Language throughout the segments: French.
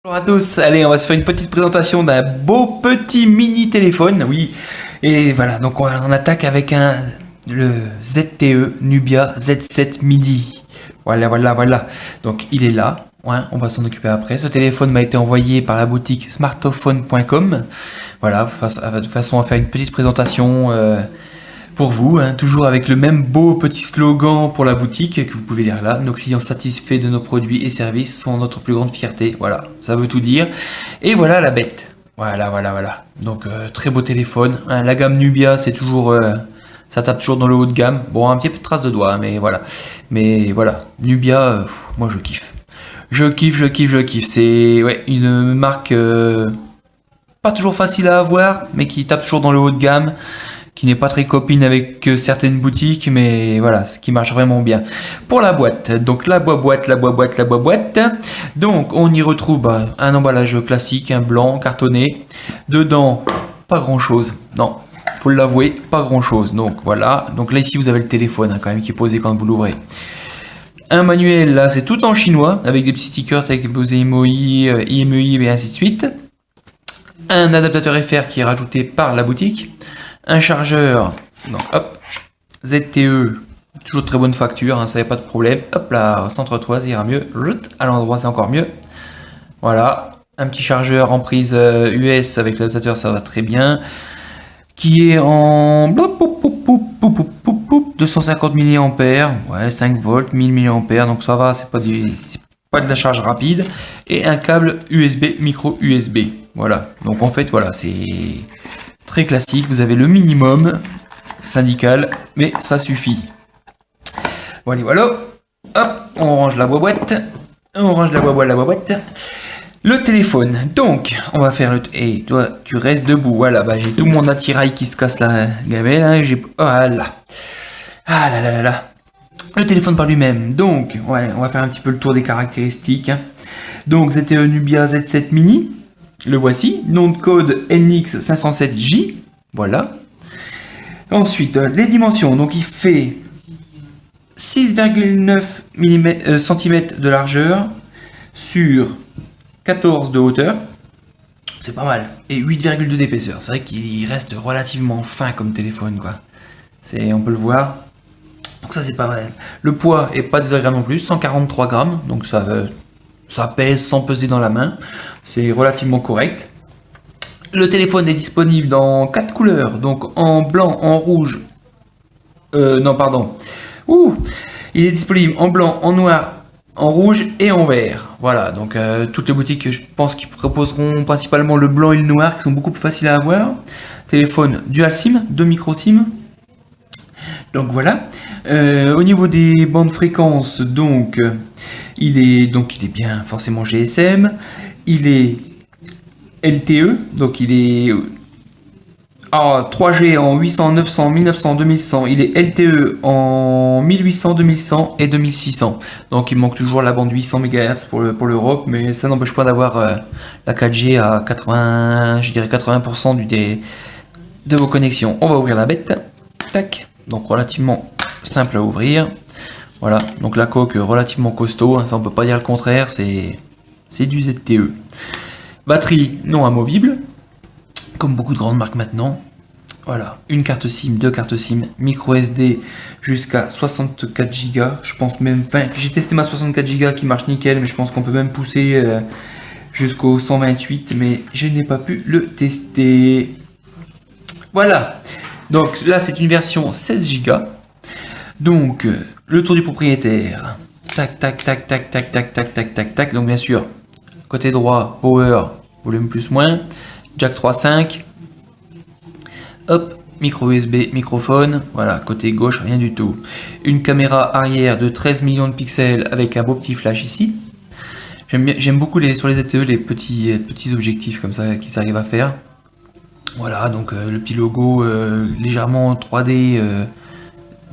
Bonjour à tous, allez on va se faire une petite présentation d'un beau petit mini téléphone, oui, et voilà, donc on attaque avec le ZTE Nubia Z7 Midi, voilà, donc il est là, ouais, on va s'en occuper après. Ce téléphone m'a été envoyé par la boutique smartophone.com, voilà, de façon à faire une petite présentation pour vous, hein, toujours avec le même beau petit slogan pour la boutique que vous pouvez lire là. Nos clients satisfaits de nos produits et services sont notre plus grande fierté. Voilà, ça veut tout dire. Et voilà la bête. Voilà. Donc très beau téléphone. Hein, la gamme Nubia, c'est toujours, ça tape toujours dans le haut de gamme. Bon, un petit peu de traces de doigts, hein, mais voilà. Mais voilà, Nubia, moi je kiffe. Je kiffe. C'est ouais, une marque pas toujours facile à avoir, mais qui tape toujours dans le haut de gamme, qui n'est pas très copine avec certaines boutiques, mais voilà, ce qui marche vraiment bien. Pour la boîte, donc la boîte. Donc on y retrouve un emballage classique, un blanc, cartonné. Dedans, pas grand chose. Non, faut l'avouer, pas grand chose. Donc voilà, donc là ici vous avez le téléphone hein, quand même qui est posé quand vous l'ouvrez. Un manuel, là c'est tout en chinois, avec des petits stickers avec vos IMEI, et ainsi de suite. Un adaptateur FR qui est rajouté par la boutique. Un chargeur, donc hop, ZTE, toujours de très bonne facture, hein, ça n'y a pas de problème. Hop là, centre-toi, ça ira mieux. À l'endroit, c'est encore mieux. Voilà, un petit chargeur en prise US avec l'adaptateur, ça va très bien. Qui est en 250 mAh, ouais, 5 volts, 1000 mAh, donc ça va, c'est pas de la charge rapide. Et un câble USB, micro USB. Voilà, donc en fait, voilà, c'est très classique, vous avez le minimum syndical, mais ça suffit. Voilà. Hop, on range la boîte. Le téléphone. Donc, on va faire le... Et toi, tu restes debout. Voilà, j'ai tout mon attirail qui se casse la gamelle. Hein, voilà. Ah là. Le téléphone par lui-même. Donc, ouais, on va faire un petit peu le tour des caractéristiques. Hein. Donc, c'était un Nubia Z7 Mini. Le voici, nom de code NX507J, voilà. Ensuite, les dimensions, donc il fait 6,9 cm de largeur sur 14 de hauteur, c'est pas mal, et 8,2 d'épaisseur, c'est vrai qu'il reste relativement fin comme téléphone, quoi. On peut le voir, donc ça c'est pas mal. Le poids est pas désagréable non plus, 143 grammes, donc ça pèse sans peser dans la main, c'est relativement correct. Le téléphone est disponible dans 4 couleurs, donc en blanc, en rouge, il est disponible en blanc, en noir, en rouge et en vert. Voilà, donc toutes les boutiques, je pense qu'ils proposeront principalement le blanc et le noir, qui sont beaucoup plus faciles à avoir. Téléphone dual SIM, 2 micro SIM. Donc voilà. Au niveau des bandes fréquences, donc il est bien forcément GSM. Il est LTE, donc il est 3G en 800, 900, 1900, 2100. Il est LTE en 1800, 2100 et 2600. Donc il manque toujours la bande 800 MHz pour l'Europe, mais ça n'empêche pas d'avoir la 4G à 80% de vos connexions. On va ouvrir la bête. Tac. Donc relativement simple à ouvrir. Voilà, donc la coque relativement costaud, hein, ça on peut pas dire le contraire, c'est du ZTE. Batterie non amovible, comme beaucoup de grandes marques maintenant. Voilà, une carte SIM, 2 cartes SIM, micro SD jusqu'à 64 Go. Je pense même, j'ai testé ma 64 Go qui marche nickel, mais je pense qu'on peut même pousser jusqu'au 128, mais je n'ai pas pu le tester. Voilà, donc là c'est une version 16 Go. Donc, le tour du propriétaire. Tac. Donc, bien sûr, côté droit, power, volume plus moins. Jack 3.5. Hop, micro USB, microphone. Voilà, côté gauche, rien du tout. Une caméra arrière de 13 millions de pixels avec un beau petit flash ici. J'aime beaucoup sur les ZTE les petits objectifs comme ça qu'ils arrivent à faire. Voilà, donc le petit logo légèrement 3D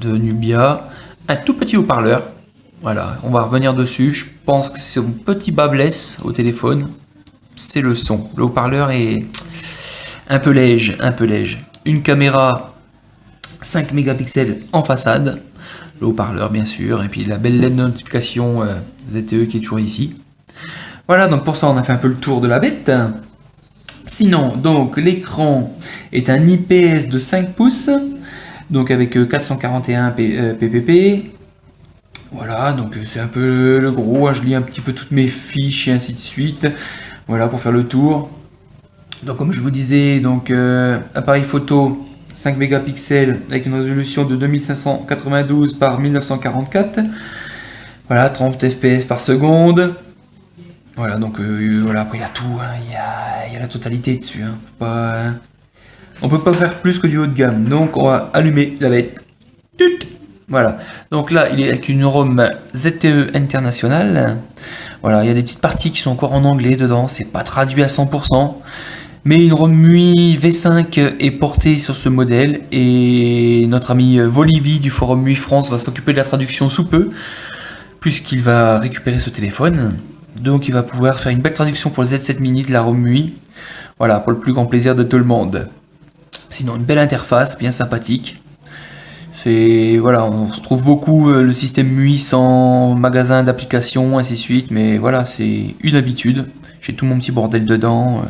de Nubia, un tout petit haut-parleur, voilà, on va revenir dessus, je pense que c'est un petit bas blesse au téléphone, c'est le son, le haut-parleur est un peu léger, une caméra 5 mégapixels en façade, le haut-parleur bien sûr, et puis la belle LED de notification ZTE qui est toujours ici, Voilà, donc pour ça, on a fait un peu le tour de la bête. Sinon, donc l'écran est un IPS de 5 pouces, donc avec 441 ppp. Voilà, donc c'est un peu le gros. Je lis un petit peu toutes mes fiches et ainsi de suite. Voilà, pour faire le tour. Donc comme je vous disais, donc appareil photo 5 mégapixels avec une résolution de 2592 par 1944. Voilà, 30 fps par seconde. Voilà, donc voilà, après il y a tout, hein, il y a la totalité dessus. Hein. On peut pas faire plus que du haut de gamme. Donc on va allumer la bête. Tut. Voilà, donc là il est avec une ROM ZTE International. Voilà, il y a des petites parties qui sont encore en anglais dedans, c'est pas traduit à 100%. Mais une ROM MUI V5 est portée sur ce modèle et notre ami Volivi du forum MUI France va s'occuper de la traduction sous peu, puisqu'il va récupérer ce téléphone. Donc il va pouvoir faire une belle traduction pour le Z7 Mini de la ROM MUI. Voilà, pour le plus grand plaisir de tout le monde. Sinon, une belle interface, bien sympathique. Voilà, on se trouve beaucoup le système MUI sans magasin d'applications, ainsi de suite, mais voilà, c'est une habitude. J'ai tout mon petit bordel dedans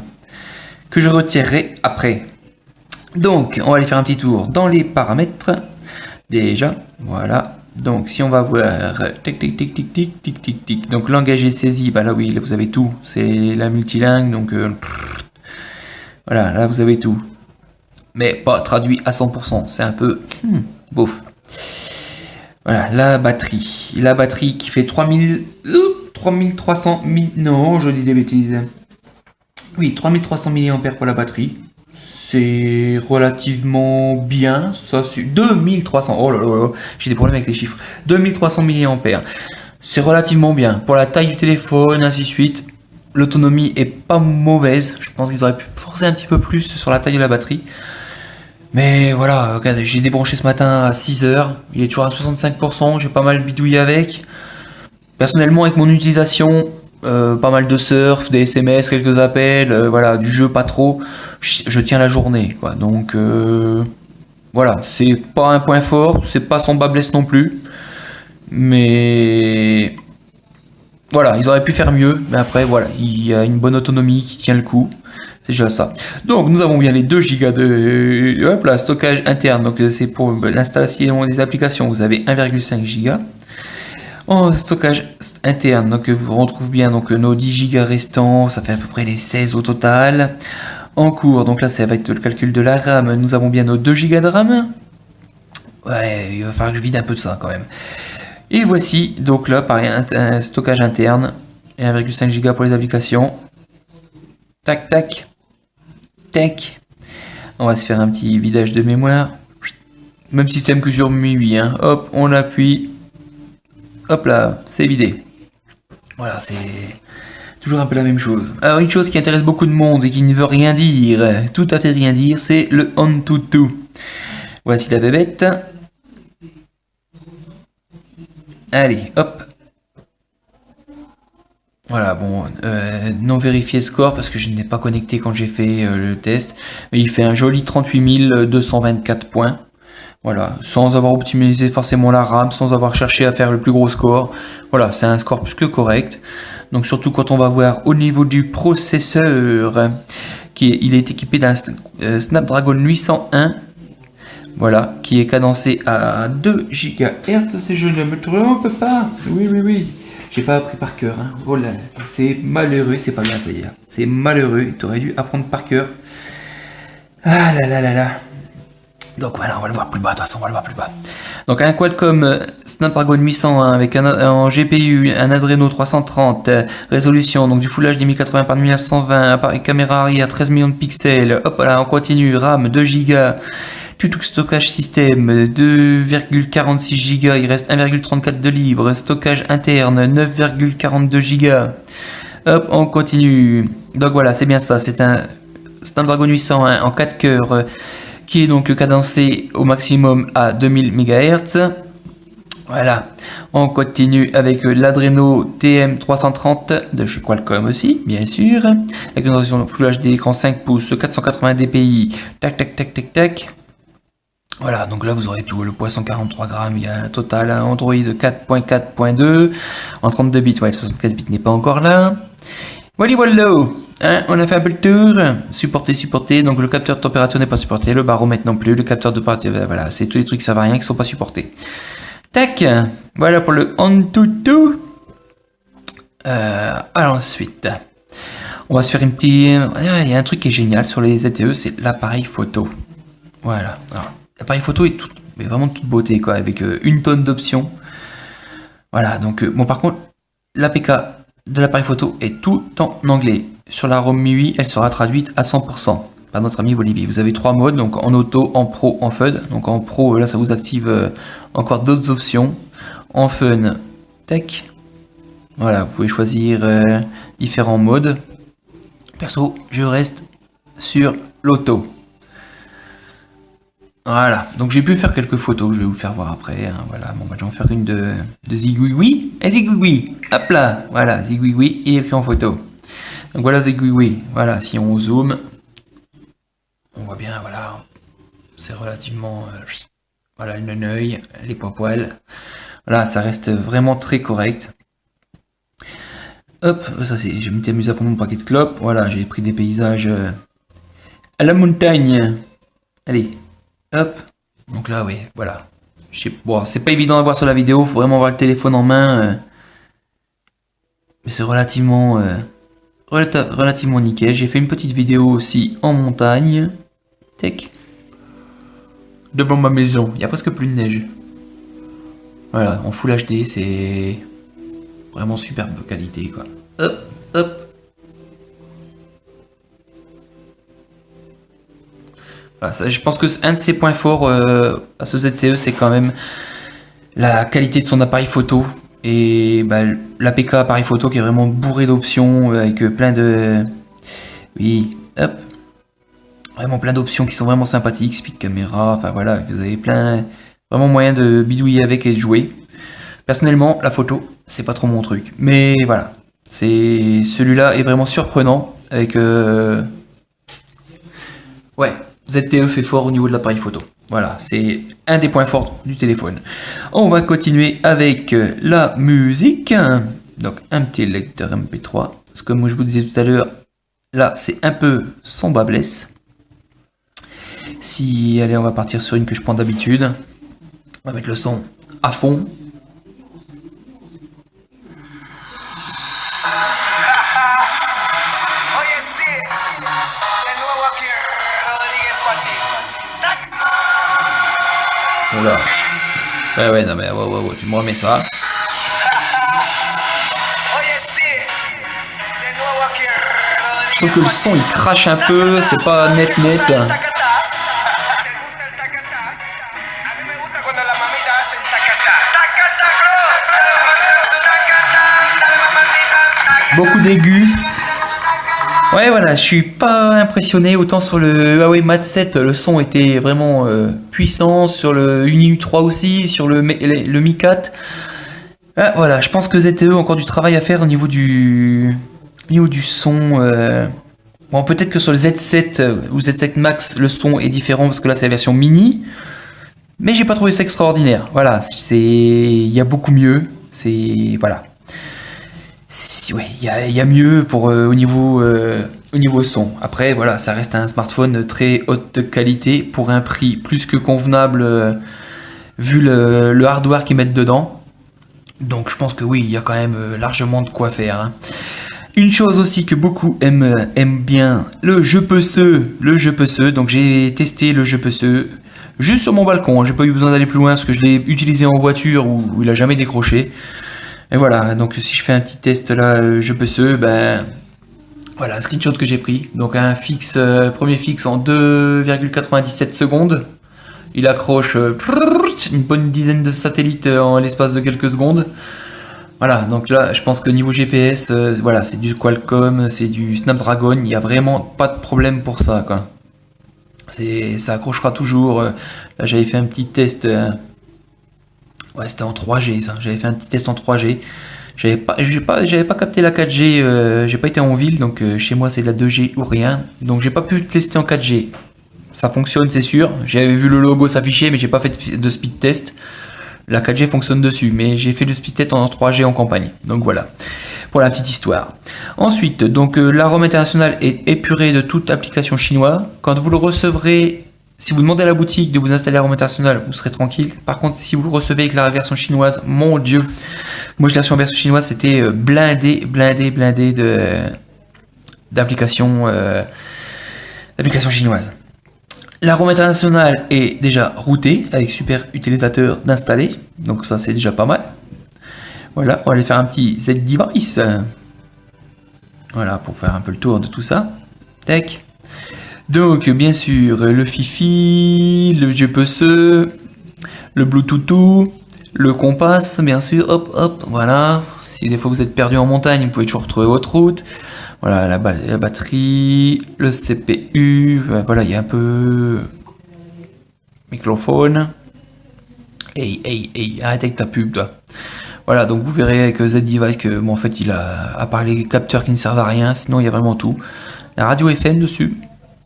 que je retirerai après. Donc, on va aller faire un petit tour dans les paramètres. Déjà, voilà. Donc, si on va voir tic tic tic tic tic tic tic tic. Donc, langage et saisie, bah là oui, là vous avez tout. C'est la multilingue, donc voilà, là vous avez tout. Mais pas traduit à 100%, c'est un peu bof. Voilà, la batterie qui fait 3300 non, je dis des bêtises. Oui, 3300 mAh pour la batterie. C'est relativement bien. Ça, c'est 2300. Oh là là là, j'ai des problèmes avec les chiffres. 2300 mAh. C'est relativement bien. Pour la taille du téléphone, ainsi de suite. L'autonomie est pas mauvaise. Je pense qu'ils auraient pu forcer un petit peu plus sur la taille de la batterie. Mais voilà, regardez, j'ai débranché ce matin à 6h. Il est toujours à 65%. J'ai pas mal bidouillé avec. Personnellement, avec mon utilisation, pas mal de surf, des SMS, quelques appels, voilà, du jeu pas trop, je tiens la journée, quoi. Donc voilà, c'est pas un point fort, c'est pas son bas blesse non plus, mais voilà, ils auraient pu faire mieux, mais après voilà, il y a une bonne autonomie qui tient le coup. C'est déjà ça. Donc nous avons bien les 2 Go de hop là, stockage interne, donc c'est pour l'installation des applications, vous avez 1,5 Go. En stockage interne, donc vous retrouvez bien donc nos 10 Go restants, ça fait à peu près les 16 au total. En cours, donc là ça va être le calcul de la RAM, nous avons bien nos 2 Go de RAM. Ouais, il va falloir que je vide un peu de ça quand même. Et voici, donc là pareil, un stockage interne, et 1,5 Go pour les applications. Tac, tac, tac. On va se faire un petit vidage de mémoire. Même système que sur MUI, hein. Hop, on appuie. Hop là, c'est vidé. Voilà, c'est toujours un peu la même chose. Alors une chose qui intéresse beaucoup de monde et qui ne veut rien dire, tout à fait rien dire, c'est le AnTuTu. Voici la bébête. Allez, hop. Voilà, bon, non vérifié score parce que je n'ai pas connecté quand j'ai fait le test. Mais il fait un joli 38 224 points. Voilà, sans avoir optimisé forcément la RAM, sans avoir cherché à faire le plus gros score. Voilà, c'est un score plus que correct. Donc surtout quand on va voir au niveau du processeur, il est équipé d'un Snapdragon 801. Voilà, qui est cadencé à 2 GHz, si je ne me trompe pas. Oui, oui, oui. J'ai pas appris par cœur. Hein. Oh là, c'est malheureux, c'est pas bien ça y est. C'est malheureux, tu aurais dû apprendre par cœur. Ah là là là là. Donc voilà, on va le voir plus bas, de toute façon, on va le voir plus bas. Donc un Qualcomm Snapdragon 801 avec un GPU, un Adreno 330, résolution, donc du Full HD 1080 par 1920, appareil caméra arrière 13 millions de pixels, hop là, on continue, RAM 2 Go, tout stockage système 2,46 Go, il reste 1,34 de libre, stockage interne 9,42 Go, hop, on continue. Donc voilà, c'est bien ça, c'est un Snapdragon 801 en 4 cœurs, qui est donc cadencé au maximum à 2000 MHz. Voilà, on continue avec l'Adreno TM330 de chez Qualcomm aussi, bien sûr, avec une résolution Full HD, écran 5 pouces, 480 dpi, tac tac tac tac tac. Voilà, donc là vous aurez tout, le poids 143 grammes, il y a la totale Android 4.4.2 en 32 bits, ouais, le 64 bits n'est pas encore là. Voilà, voilà. Hein, on a fait un peu le tour. Supporté. Donc le capteur de température n'est pas supporté. Le baromètre non plus. Le capteur de température, voilà. C'est tous les trucs qui servent à rien qui sont pas supportés. Tac. Voilà pour le Antutu. Alors ensuite, on va se faire une petite... Il y a un truc qui est génial sur les ZTE, c'est l'appareil photo. Voilà. L'appareil photo est mais vraiment de toute beauté, quoi, avec une tonne d'options. Voilà, donc bon, par contre, l'APK de l'appareil photo est tout en anglais. Sur la ROM MIUI, elle sera traduite à 100% par notre ami Volibear. Vous avez 3 modes, donc en auto, en pro, en fun. Donc en pro, là, ça vous active encore d'autres options. En fun, tech. Voilà, vous pouvez choisir différents modes. Perso, je reste sur l'auto. Voilà, donc j'ai pu faire quelques photos, je vais vous faire voir après. Hein, voilà, bon, bah, je vais en faire une de Zigouigoui. Et Zigouigoui, hop là, voilà, Zigouigoui, il est pris en photo. Donc voilà Zigouigoui, voilà, si on zoome, on voit bien, voilà, c'est relativement, voilà, un œil, les poils, voilà, ça reste vraiment très correct. Hop, ça c'est, je m'étais amusé à prendre mon paquet de clopes, voilà, j'ai pris des paysages à la montagne. Allez. Hop, donc là, oui, voilà. Bon, c'est pas évident à voir sur la vidéo, faut vraiment avoir le téléphone en main. Mais c'est relativement nickel. J'ai fait une petite vidéo aussi en montagne. Tech. Devant ma maison, il y a presque plus de neige. Voilà, en Full HD, c'est vraiment superbe qualité, quoi. Hop. Voilà, ça, je pense que un de ses points forts à ce ZTE, c'est quand même la qualité de son appareil photo et bah, l'APK appareil photo qui est vraiment bourré d'options avec plein de... Oui, hop. Vraiment plein d'options qui sont vraiment sympathiques, speed caméra, enfin voilà, vous avez plein... Vraiment moyen de bidouiller avec et de jouer. Personnellement, la photo, c'est pas trop mon truc. Mais voilà, celui-là est vraiment surprenant avec... Ouais. ZTE fait fort au niveau de l'appareil photo. Voilà, c'est un des points forts du téléphone. On va continuer avec la musique. Donc un petit lecteur MP3. Parce que moi je vous disais tout à l'heure, là c'est un peu sans bas blesse. Si, allez, on va partir sur une que je prends d'habitude. On va mettre le son à fond. Oula. Ouais, non mais ouais, tu me remets ça. Je trouve que le son il crache un peu, c'est pas net. Beaucoup d'aigus. Ouais, voilà, je suis pas impressionné. Autant sur le Huawei Mate 7, le son était vraiment puissant. Sur le Uni 3 aussi, sur le Mi 4. Ah, voilà, je pense que ZTE a encore du travail à faire au niveau du son. Bon, peut-être que sur le Z7 ou Z7 Max, le son est différent parce que là c'est la version mini. Mais j'ai pas trouvé ça extraordinaire. Voilà, il y a beaucoup mieux. Voilà. Ouais, il y a mieux pour au niveau son. Après, voilà, ça reste un smartphone très haute qualité pour un prix plus que convenable vu le hardware qu'ils mettent dedans. Donc, je pense que oui, il y a quand même largement de quoi faire. Hein. Une chose aussi que beaucoup aiment bien, le jeu PC. Donc, j'ai testé le jeu PC juste sur mon balcon. J'ai pas eu besoin d'aller plus loin parce que je l'ai utilisé en voiture où il a jamais décroché. Et voilà, donc si je fais un petit test là, je peux ben voilà, un screenshot que j'ai pris. Donc un premier fixe en 2,97 secondes. Il accroche une bonne dizaine de satellites en l'espace de quelques secondes. Voilà, donc là, je pense que niveau GPS, voilà, c'est du Qualcomm, c'est du Snapdragon, il n'y a vraiment pas de problème pour ça, quoi. Ça accrochera toujours. Là, j'avais fait un petit test. Ouais, c'était en 3G ça. J'avais fait un petit test en 3G. J'avais pas capté la 4G. J'ai pas été en ville, donc chez moi c'est de la 2G ou rien. Donc j'ai pas pu tester en 4G. Ça fonctionne, c'est sûr. J'avais vu le logo s'afficher, mais j'ai pas fait de speed test. La 4G fonctionne dessus, mais j'ai fait le speed test en 3G en campagne. Donc voilà. pour la petite histoire. Ensuite, donc la ROM internationale est épurée de toute application chinoise. Quand vous le recevrez, si vous demandez à la boutique de vous installer la ROM internationale, vous serez tranquille. Par contre, si vous le recevez avec la version chinoise, mon Dieu, moi je l'ai reçu en version chinoise, c'était blindé d'applications chinoises. La ROM internationale est déjà routée avec super utilisateur d'installer, donc ça c'est déjà pas mal. Voilà, on va aller faire un petit Z-Device. Voilà, pour faire un peu le tour de tout ça. Tac. Donc, bien sûr, le Fifi, le GPS, le Bluetooth, le Compass, bien sûr. Hop, hop, voilà. Si des fois vous êtes perdu en montagne, vous pouvez toujours retrouver votre route. Voilà, la batterie, le CPU, voilà, il y a un peu... Microphone. Hey, arrête avec ta pub, toi. Voilà, donc vous verrez avec Z-Device que, bon, en fait, il a, à part les capteurs qui ne servent à rien, sinon il y a vraiment tout. La radio FM dessus,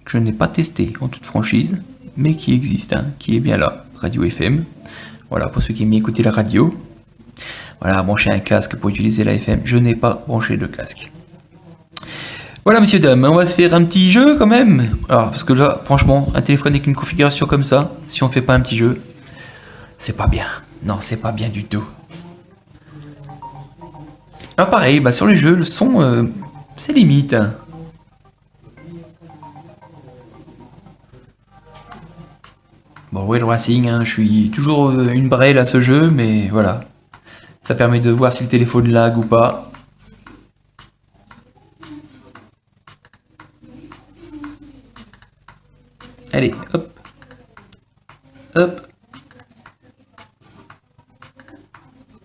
que je n'ai pas testé en toute franchise, mais qui existe, hein, qui est bien là, radio FM. Voilà, pour ceux qui aiment écouter la radio. Voilà, brancher un casque pour utiliser la FM, je n'ai pas branché de casque. Voilà, messieurs, dames, on va se faire un petit jeu quand même. Alors, parce que là, franchement, un téléphone avec une configuration comme ça, si on ne fait pas un petit jeu, c'est pas bien. Non, c'est pas bien du tout. Alors pareil, bah sur le jeu, le son, c'est limite. Bon, Wheel Racing, hein, je suis toujours une brêle à ce jeu, mais voilà. Ça permet de voir si le téléphone lag ou pas. Allez, hop. Hop.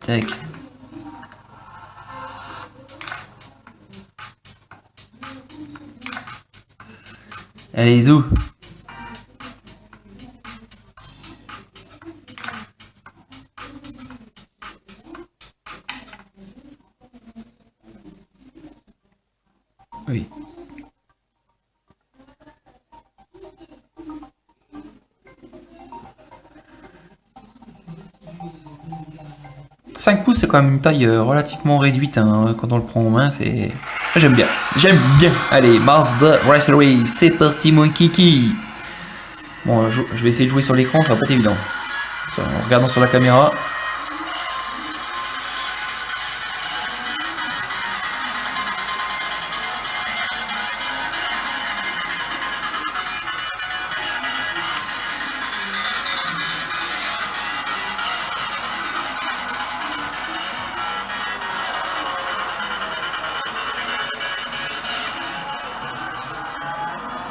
Tac. Allez, zou. Oui. 5 pouces, c'est quand même une taille relativement réduite, hein, quand on le prend en main, c'est... J'aime bien, j'aime bien. Allez, Mazda Raceway, c'est parti mon kiki. Bon, je vais essayer de jouer sur l'écran, ça va pas être évident. En regardant sur la caméra.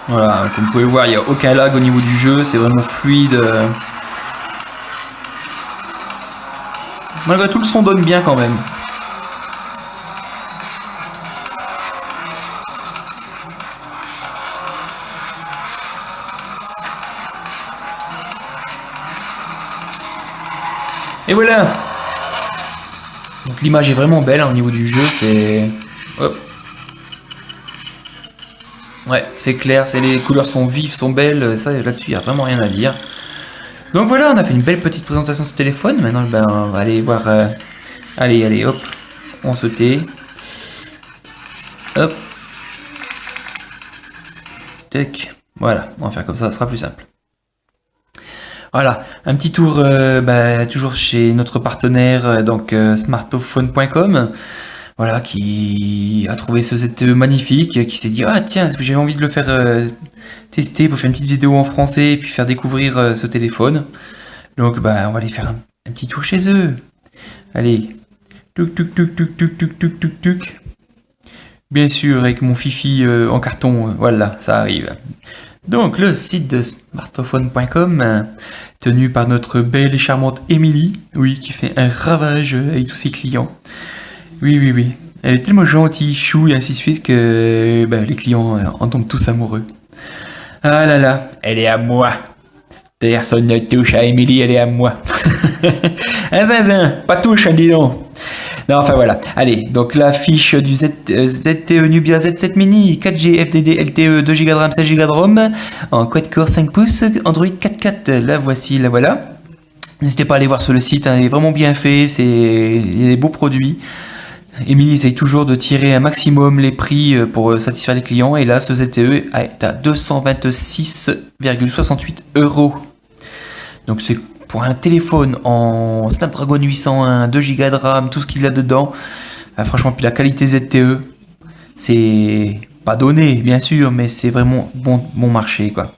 Voilà, comme vous pouvez voir, il n'y a aucun lag au niveau du jeu, c'est vraiment fluide. Malgré tout, le son donne bien quand même. Et voilà. Donc l'image est vraiment belle, hein, au niveau du jeu, c'est... Hop. Ouais, c'est clair, les couleurs sont vives, sont belles, ça là-dessus il n'y a vraiment rien à dire. Donc voilà, on a fait une belle petite présentation de ce téléphone. Maintenant, ben, on va aller voir... Allez, hop, on se tait. Hop. Tac. Voilà, on va faire comme ça sera plus simple. Voilà, un petit tour toujours chez notre partenaire, donc smartophone.com. Voilà, qui a trouvé ce ZTE magnifique, qui s'est dit ah tiens, j'ai envie de le faire tester pour faire une petite vidéo en français et puis faire découvrir ce téléphone. Donc on va aller faire un petit tour chez eux. Allez, tuc. Bien sûr, avec mon Fifi en carton, voilà, ça arrive. Donc le site de smartophone.com, tenu par notre belle et charmante Émilie, oui, qui fait un ravage avec tous ses clients. Oui. Elle est tellement gentille, chou et ainsi de suite que les clients en tombent tous amoureux. Ah là là, elle est à moi. Personne ne touche à Émilie, elle est à moi. Un zinzin, pas touche, dis donc. Non, enfin voilà. Allez, donc la fiche du ZTE Nubia Z7 Mini, 4G FDD LTE, 2 Go de RAM, 16 Go de ROM, en quad-core 5 pouces, Android 4.4. La voici, la voilà. N'hésitez pas à aller voir sur le site, hein, il est vraiment bien fait, il y a des beaux produits. Emily essaye toujours de tirer un maximum les prix pour satisfaire les clients. Et là, ce ZTE est à 226,68 euros. Donc c'est pour un téléphone en Snapdragon 801, 2 Go de RAM, tout ce qu'il y a dedans. Franchement, puis la qualité ZTE, c'est pas donné, bien sûr, mais c'est vraiment bon marché, quoi.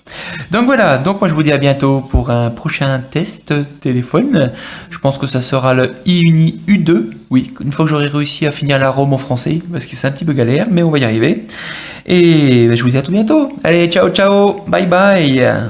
Donc voilà, donc moi je vous dis à bientôt pour un prochain test téléphone. Je pense que ça sera le iUni U2. Oui, une fois que j'aurai réussi à finir la ROM en français, parce que c'est un petit peu galère, mais on va y arriver. Et je vous dis à tout bientôt. Allez, ciao, ciao, bye bye.